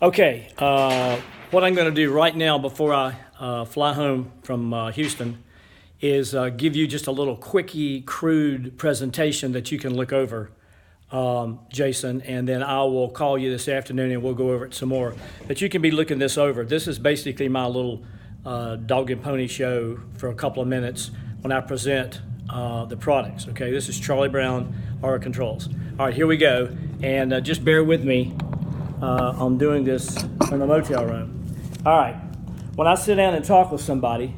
Okay, what I'm going to do right now before I fly home from Houston is give you just a little quickie, crude presentation that you can look over, Jason, and then I will call you this afternoon and we'll go over it some more. But you can be looking this over. This is basically my little dog and pony show for a couple of minutes when I present the products. Okay, this is Charlie Brown, Aura Controls. All right, here we go, and just bear with me. I'm doing this in the motel room. All right, when I sit down and talk with somebody,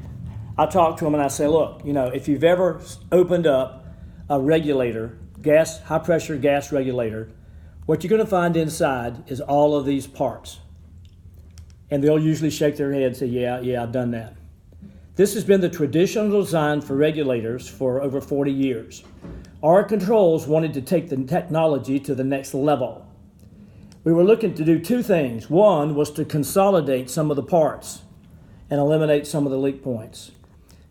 I talk to them and I say, look, if you've ever opened up a regulator, high pressure gas regulator, what you're going to find inside is all of these parts. And they'll usually shake their head and say, yeah, I've done that. This has been the traditional design for regulators for over 40 years. Aura Controls wanted to take the technology to the next level. We were looking to do two things. One was to consolidate some of the parts and eliminate some of the leak points.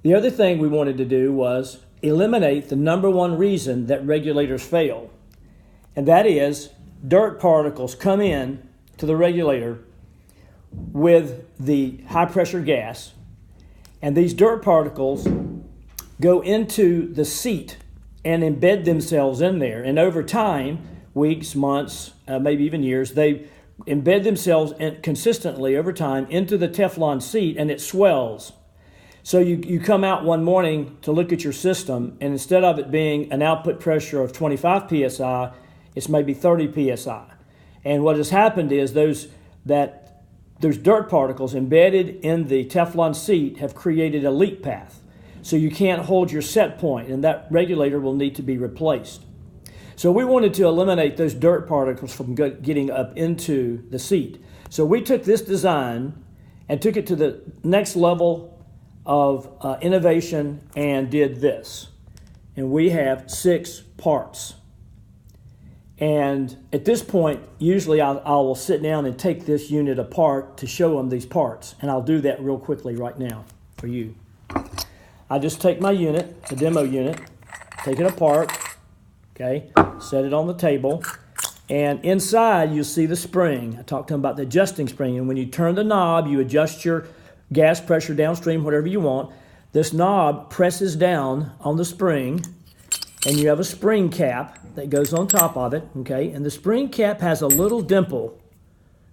The other thing we wanted to do was eliminate the number one reason that regulators fail, and that is dirt particles come in to the regulator with the high pressure gas, and these dirt particles go into the seat and embed themselves in there, and over time, weeks, months, maybe even years, they embed themselves consistently over time into the Teflon seat, and it swells. So you come out one morning to look at your system, and instead of it being an output pressure of 25 psi, it's maybe 30 psi. And what has happened is those dirt particles embedded in the Teflon seat have created a leak path. So you can't hold your set point, and that regulator will need to be replaced. So we wanted to eliminate those dirt particles from getting up into the seat. So we took this design and took it to the next level of innovation and did this. And we have 6 parts. And at this point, usually I will sit down and take this unit apart to show them these parts. And I'll do that real quickly right now for you. I just take my unit, the demo unit, take it apart. Okay, set it on the table, and inside you'll see the spring. I talked to them about the adjusting spring, and when you turn the knob, you adjust your gas pressure downstream, whatever you want. This knob presses down on the spring, and you have a spring cap that goes on top of it, okay? And the spring cap has a little dimple,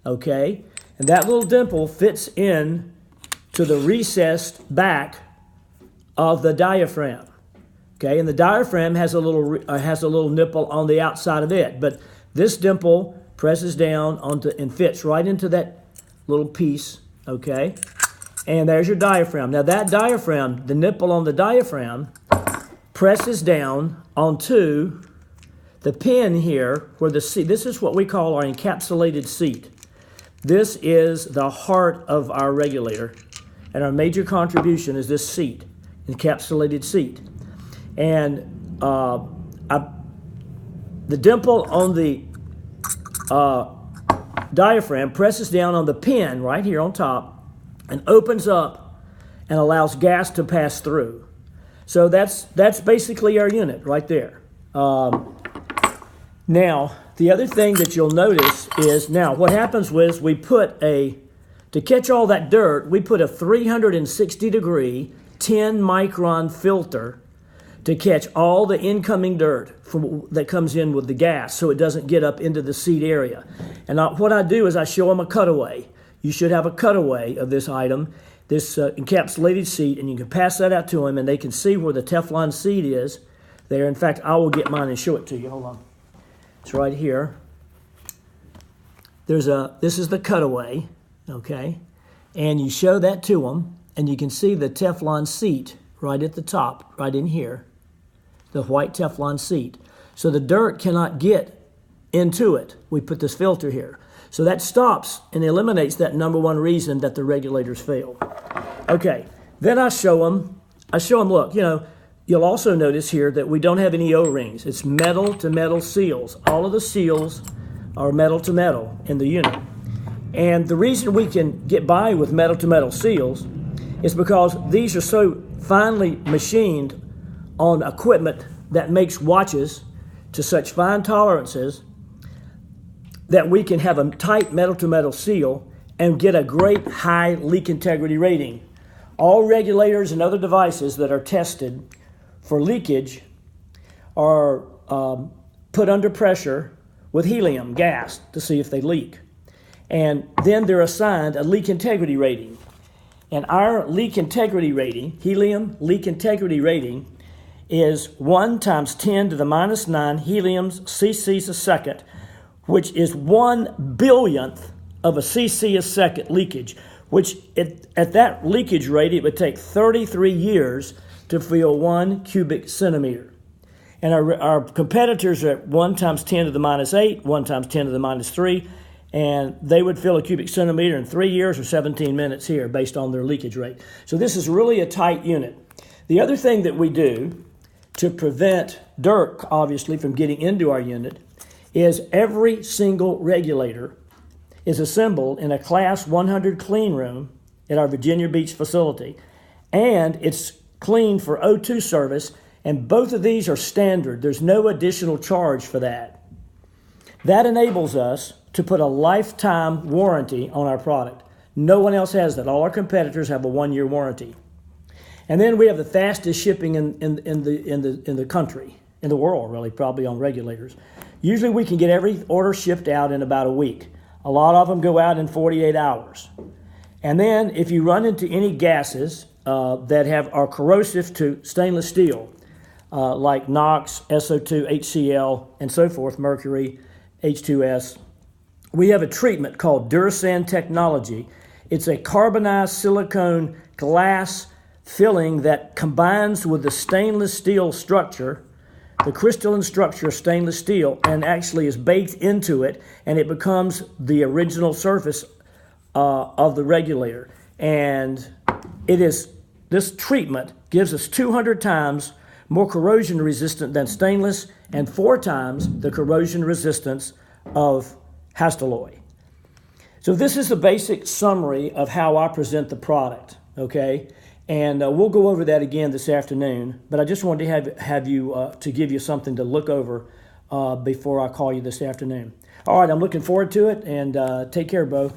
okay? And that little dimple fits in to the recessed back of the diaphragm. Okay, and the diaphragm has a little nipple on the outside of it, but this dimple presses down onto and fits right into that little piece. Okay, and there's your diaphragm. Now that diaphragm, the nipple on the diaphragm, presses down onto the pin here where the seat. This is what we call our encapsulated seat. This is the heart of our regulator, and our major contribution is this seat, encapsulated seat. And the dimple on the diaphragm presses down on the pin right here on top and opens up and allows gas to pass through. So that's basically our unit right there. Now, the other thing that you'll notice is now what happens was to catch all that dirt, we put a 360 degree 10 micron filter to catch all the incoming dirt that comes in with the gas so it doesn't get up into the seat area. And what I do is I show them a cutaway. You should have a cutaway of this item, this encapsulated seat, and you can pass that out to them and they can see where the Teflon seat is there. In fact, I will get mine and show it to you. Hold on. It's right here. This is the cutaway, okay? And you show that to them and you can see the Teflon seat right at the top, right in here. The white Teflon seat. So the dirt cannot get into it. We put this filter here. So that stops and eliminates that number one reason that the regulators fail. Okay, then I show them, look, you'll also notice here that we don't have any O-rings. It's metal to metal seals. All of the seals are metal to metal in the unit. And the reason we can get by with metal to metal seals is because these are so finely machined on equipment that makes watches to such fine tolerances that we can have a tight metal-to-metal seal and get a great high leak integrity rating. All regulators and other devices that are tested for leakage are put under pressure with helium gas to see if they leak. And then they're assigned a leak integrity rating. And our leak integrity rating, helium leak integrity rating, is 1 times 10 to the minus 9 heliums cc's a second, which is 1 billionth of a cc a second leakage, which at that leakage rate, it would take 33 years to fill 1 cubic centimeter. And our competitors are at 1 times 10 to the minus 8, 1 times 10 to the minus 3, and they would fill a cubic centimeter in 3 years or 17 minutes here based on their leakage rate. So this is really a tight unit. The other thing that we do to prevent dirt, obviously, from getting into our unit is every single regulator is assembled in a Class 100 clean room at our Virginia Beach facility. And it's cleaned for O2 service, and both of these are standard. There's no additional charge for that. That enables us to put a lifetime warranty on our product. No one else has that. All our competitors have a 1-year warranty. And then we have the fastest shipping in the country, in the world, really, probably on regulators. Usually we can get every order shipped out in about a week. A lot of them go out in 48 hours. And then if you run into any gases that are corrosive to stainless steel, like NOx, SO2, HCl, and so forth, mercury, H2S, we have a treatment called Durasan technology. It's a carbonized silicone glass filling that combines with the stainless steel structure, the crystalline structure of stainless steel, and actually is baked into it, and it becomes the original surface of the regulator. And this treatment gives us 200 times more corrosion resistant than stainless and 4 times the corrosion resistance of Hastelloy. So this is the basic summary of how I present the product, okay? And we'll go over that again this afternoon, but I just wanted to have you to give you something to look over before I call you this afternoon. All right, I'm looking forward to it, and take care, Bo.